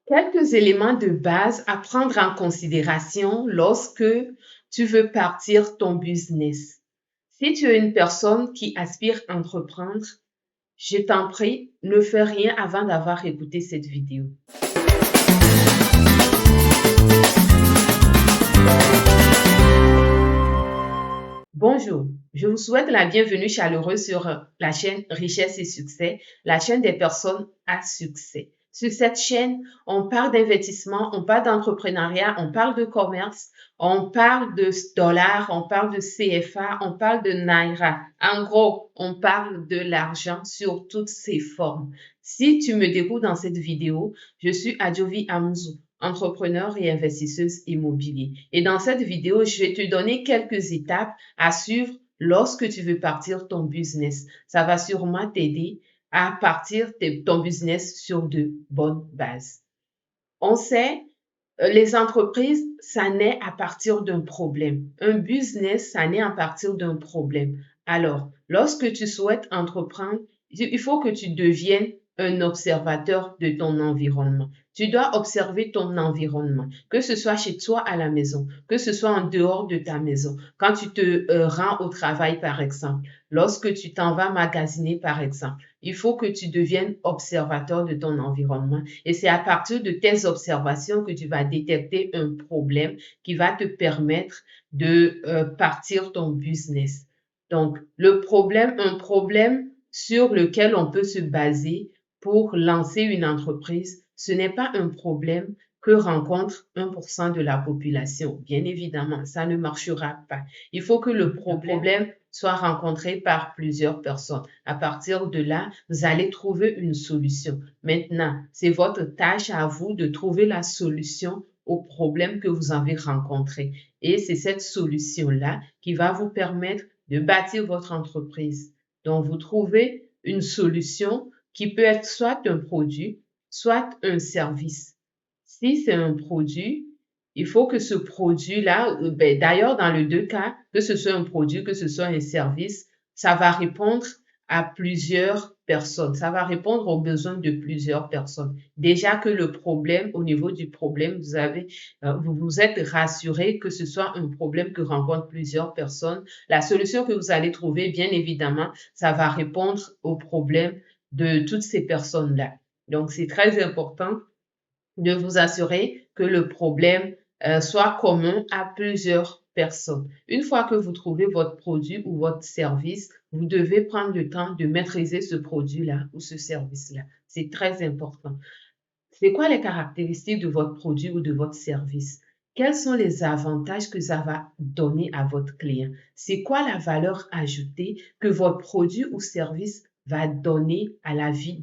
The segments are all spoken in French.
Quelques éléments de base à prendre en considération lorsque tu veux partir ton business. Si tu es une personne qui aspire à entreprendre, je t'en prie, ne fais rien avant d'avoir écouté cette vidéo. Bonjour, je vous souhaite la bienvenue chaleureuse sur la chaîne Richesse et Succès, la chaîne des personnes à succès. Sur cette chaîne, on parle d'investissement, on parle d'entrepreneuriat, on parle de commerce, on parle de dollars, on parle de CFA, on parle de Naira. En gros, on parle de l'argent sur toutes ses formes. Si tu me découvres dans cette vidéo, je suis Adjovi Amzou, entrepreneur et investisseuse immobilier. Et dans cette vidéo, je vais te donner quelques étapes à suivre lorsque tu veux partir ton business. Ça va sûrement t'aider à partir ton business sur de bonnes bases. On sait, les entreprises, ça naît à partir d'un problème. Un business, ça naît à partir d'un problème. Alors, lorsque tu souhaites entreprendre, il faut que tu deviennes un observateur de ton environnement. Tu dois observer ton environnement, que ce soit chez toi à la maison, que ce soit en dehors de ta maison, quand tu te rends au travail par exemple, lorsque tu t'en vas magasiner par exemple. Il faut que tu deviennes observateur de ton environnement et c'est à partir de tes observations que tu vas détecter un problème qui va te permettre de partir ton business. Donc, un problème sur lequel on peut se baser pour lancer une entreprise, ce n'est pas un problème que rencontre 1% de la population. Bien évidemment, ça ne marchera pas. Il faut que le problème soit rencontré par plusieurs personnes. À partir de là, vous allez trouver une solution. Maintenant, c'est votre tâche à vous de trouver la solution au problème que vous avez rencontré. Et c'est cette solution-là qui va vous permettre de bâtir votre entreprise. Donc, vous trouvez une solution qui peut être soit un produit, soit un service. Si c'est un produit, il faut que ce produit-là, d'ailleurs, dans les deux cas, que ce soit un produit, que ce soit un service, ça va répondre à plusieurs personnes. Ça va répondre aux besoins de plusieurs personnes. Déjà que le problème, au niveau du problème, vous vous êtes rassuré que ce soit un problème que rencontrent plusieurs personnes. La solution que vous allez trouver, bien évidemment, ça va répondre aux problèmes de toutes ces personnes-là. Donc, c'est très important de vous assurer que le problème soit commun à plusieurs personnes. Une fois que vous trouvez votre produit ou votre service, vous devez prendre le temps de maîtriser ce produit-là ou ce service-là. C'est très important. C'est quoi les caractéristiques de votre produit ou de votre service? Quels sont les avantages que ça va donner à votre client? C'est quoi la valeur ajoutée que votre produit ou service va donner dans la vie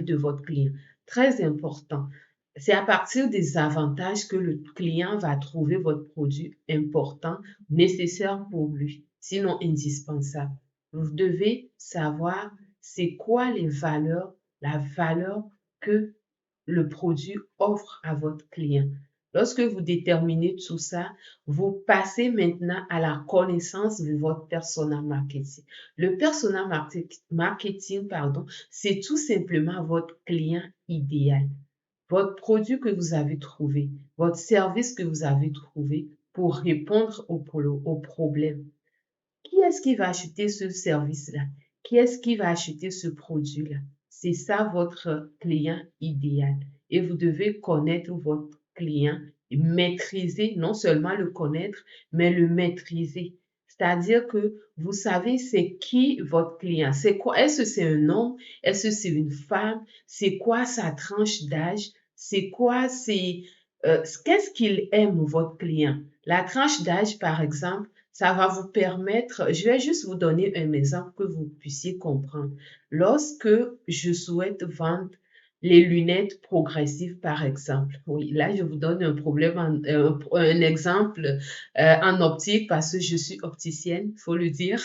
de votre client? Très important. C'est à partir des avantages que le client va trouver votre produit important, nécessaire pour lui, sinon indispensable. Vous devez savoir c'est quoi la valeur que le produit offre à votre client. Lorsque vous déterminez tout ça, vous passez maintenant à la connaissance de votre persona marketing. Le persona marketing, c'est tout simplement votre client idéal, votre produit que vous avez trouvé, votre service que vous avez trouvé pour répondre au problème. Qui est-ce qui va acheter ce service-là? Qui est-ce qui va acheter ce produit-là? C'est ça votre client idéal. Et vous devez connaître votre client, maîtriser, non seulement le connaître, mais le maîtriser. C'est-à-dire que vous savez c'est qui votre client. C'est quoi? Est-ce que c'est un homme? Est-ce que c'est une femme? C'est quoi sa tranche d'âge? C'est quoi qu'est-ce qu'il aime votre client? La tranche d'âge, par exemple, ça va vous permettre, je vais juste vous donner un exemple que vous puissiez comprendre. Lorsque je souhaite vendre les lunettes progressives, par exemple, oui, là, je vous donne un exemple en optique parce que je suis opticienne, il faut le dire.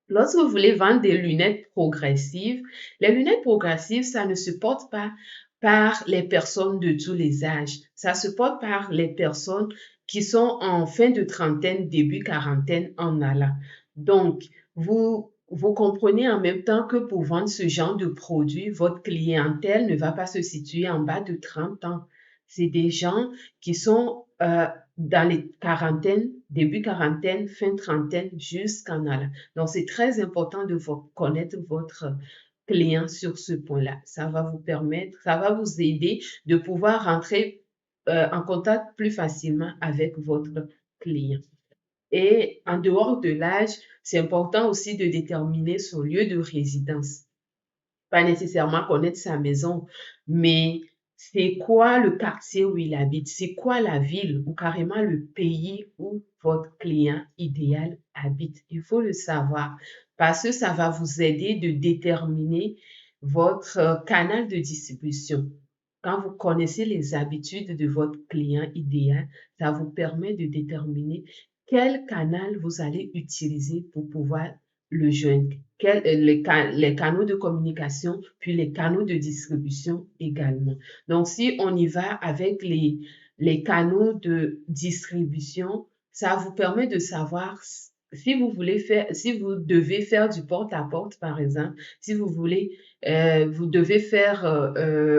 Lorsque vous voulez vendre des lunettes progressives, les lunettes progressives, ça ne se porte pas par les personnes de tous les âges. Ça se porte par les personnes qui sont en fin de trentaine, début quarantaine en allant. Donc, vous vous comprenez en même temps que pour vendre ce genre de produit, votre clientèle ne va pas se situer en bas de 30 ans. C'est des gens qui sont dans les quarantaines, début quarantaine, fin trentaine, jusqu'en allant. Donc, c'est très important de connaître votre client sur ce point-là. Ça va vous permettre, ça va vous aider de pouvoir rentrer en contact plus facilement avec votre client. Et en dehors de l'âge, c'est important aussi de déterminer son lieu de résidence. Pas nécessairement connaître sa maison, mais c'est quoi le quartier où il habite, c'est quoi la ville ou carrément le pays où votre client idéal habite. Il faut le savoir parce que ça va vous aider de déterminer votre canal de distribution. Quand vous connaissez les habitudes de votre client idéal, ça vous permet de déterminer quel canal vous allez utiliser pour pouvoir le joindre, les canaux de communication, puis les canaux de distribution également. Donc, si on y va avec les canaux de distribution, ça vous permet de savoir si vous voulez faire, si vous devez faire du porte-à-porte, par exemple, si vous voulez, vous devez faire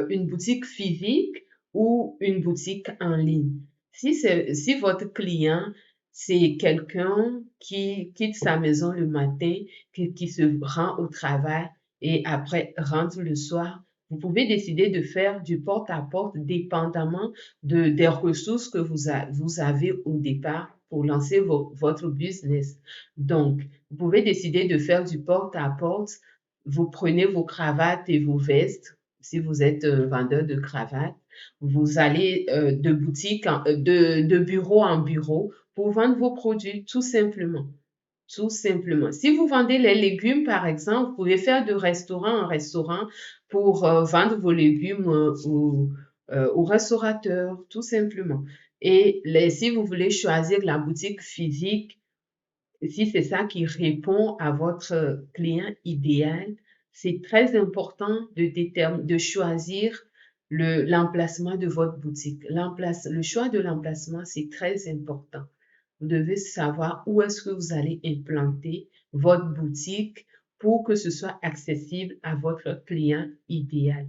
une boutique physique ou une boutique en ligne. Si votre client c'est quelqu'un qui quitte sa maison le matin, qui se rend au travail et après rentre le soir. Vous pouvez décider de faire du porte-à-porte dépendamment des ressources que vous avez au départ pour lancer votre business. Donc, vous pouvez décider de faire du porte-à-porte. Vous prenez vos cravates et vos vestes, si vous êtes vendeur de cravates. Vous allez de boutique, de bureau en bureau pour vendre vos produits, tout simplement. Tout simplement. Si vous vendez les légumes, par exemple, vous pouvez faire de restaurant en restaurant pour vendre vos légumes aux restaurateurs, tout simplement. Et si vous voulez choisir la boutique physique, si c'est ça qui répond à votre client idéal, c'est très important de choisir l'emplacement de votre boutique. Le choix de l'emplacement, c'est très important. Vous devez savoir où est-ce que vous allez implanter votre boutique pour que ce soit accessible à votre client idéal.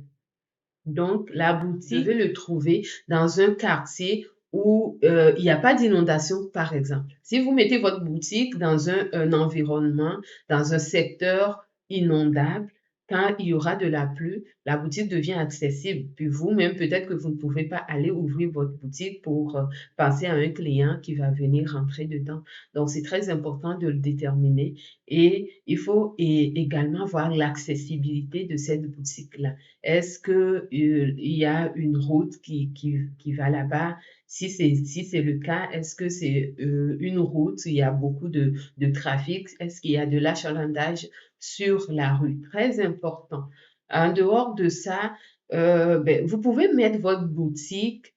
Donc, la boutique, vous devez le trouver dans un quartier où il n'y a pas d'inondation, par exemple. Si vous mettez votre boutique dans un environnement, dans un secteur inondable, quand il y aura de la pluie, la boutique devient accessible. Puis vous-même, peut-être que vous ne pouvez pas aller ouvrir votre boutique pour penser à un client qui va venir rentrer dedans. Donc, c'est très important de le déterminer. Et il faut également voir l'accessibilité de cette boutique-là. Est-ce que il y a une route qui va là-bas? Si c'est le cas, est-ce que c'est une route où il y a beaucoup de trafic? Est-ce qu'il y a de l'achalandage sur la rue? Très important. En dehors de ça, vous pouvez mettre votre boutique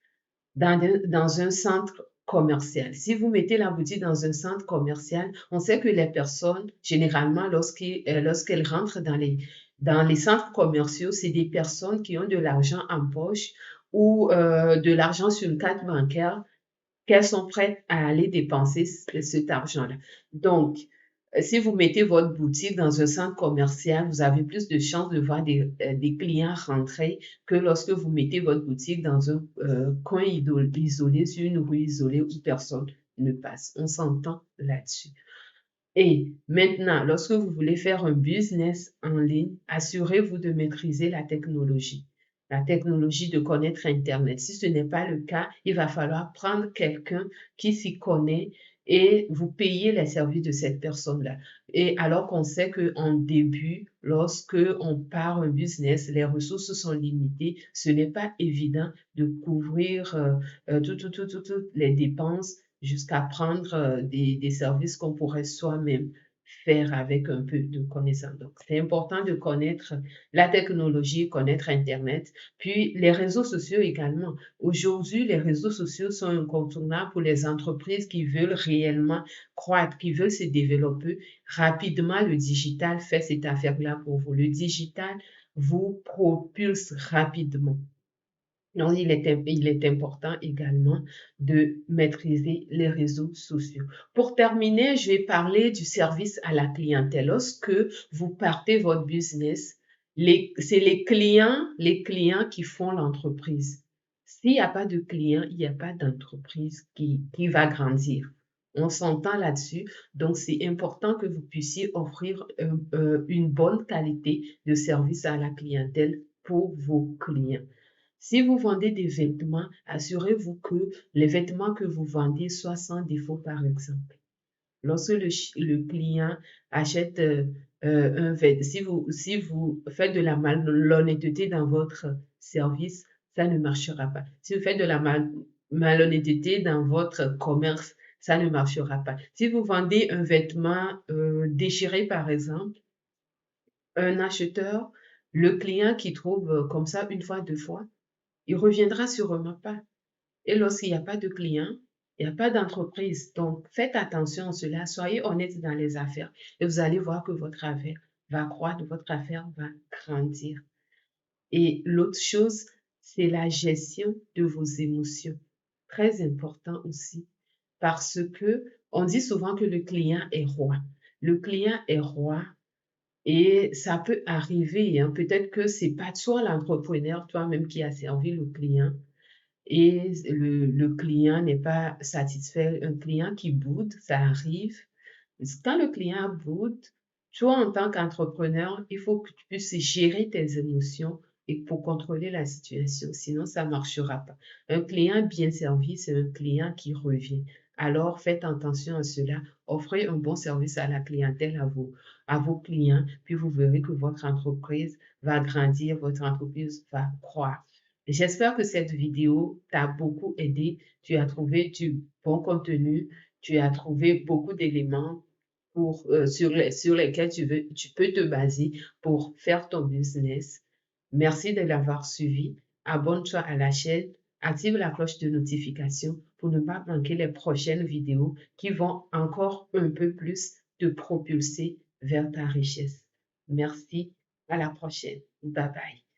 dans un centre commercial. Si vous mettez la boutique dans un centre commercial, on sait que les personnes, généralement, lorsqu'elles rentrent dans les centres commerciaux, c'est des personnes qui ont de l'argent en poche ou de l'argent sur une carte bancaire qu'elles sont prêtes à aller dépenser cet argent-là. Donc, si vous mettez votre boutique dans un centre commercial, vous avez plus de chances de voir des clients rentrer que lorsque vous mettez votre boutique dans un coin isolé, sur une rue isolée où personne ne passe. On s'entend là-dessus. Et maintenant, lorsque vous voulez faire un business en ligne, assurez-vous de maîtriser la technologie. La technologie de connaître Internet. Si ce n'est pas le cas, il va falloir prendre quelqu'un qui s'y connaît et vous payer les services de cette personne-là. Et alors qu'on sait qu'en début, lorsque on part un business, les ressources sont limitées, ce n'est pas évident de couvrir toutes les dépenses jusqu'à prendre des services qu'on pourrait soi-même faire avec un peu de connaissance. Donc, c'est important de connaître la technologie, connaître Internet, puis les réseaux sociaux également. Aujourd'hui, les réseaux sociaux sont incontournables pour les entreprises qui veulent réellement croître, qui veulent se développer rapidement. Le digital fait cette affaire-là pour vous. Le digital vous propulse rapidement. Donc, il est important également de maîtriser les réseaux sociaux. Pour terminer, je vais parler du service à la clientèle. Lorsque vous partez votre business, c'est les clients qui font l'entreprise. S'il n'y a pas de clients, il n'y a pas d'entreprise qui va grandir. On s'entend là-dessus. Donc, c'est important que vous puissiez offrir une bonne qualité de service à la clientèle pour vos clients. Si vous vendez des vêtements, assurez-vous que les vêtements que vous vendez soient sans défaut, par exemple. Lorsque le client achète un vêtement, si vous faites de la malhonnêteté dans votre service, ça ne marchera pas. Si vous faites de la malhonnêteté dans votre commerce, ça ne marchera pas. Si vous vendez un vêtement déchiré, par exemple, un acheteur, le client qui trouve comme ça une fois, deux fois, il reviendra sûrement pas. Et lorsqu'il n'y a pas de clients, il n'y a pas d'entreprise. Donc, faites attention à cela. Soyez honnête dans les affaires et vous allez voir que votre affaire va croître, votre affaire va grandir. Et l'autre chose, c'est la gestion de vos émotions. Très important aussi parce que on dit souvent que le client est roi. Le client est roi et ça peut arriver, hein, peut-être que c'est pas toi l'entrepreneur, toi-même qui as servi le client et le client n'est pas satisfait. Un client qui boude, ça arrive. Quand le client boude, toi, en tant qu'entrepreneur, il faut que tu puisses gérer tes émotions et pour contrôler la situation, sinon ça ne marchera pas. Un client bien servi, c'est un client qui revient. Alors, faites attention à cela. Offrez un bon service à la clientèle, à vos clients, puis vous verrez que votre entreprise va grandir, votre entreprise va croître. J'espère que cette vidéo t'a beaucoup aidé. Tu as trouvé du bon contenu, tu as trouvé beaucoup d'éléments sur lesquels tu peux te baser pour faire ton business. Merci de l'avoir suivi. Abonne-toi à la chaîne, active la cloche de notification pour ne pas manquer les prochaines vidéos qui vont encore un peu plus te propulser vers ta richesse. Merci. À la prochaine. Bye bye.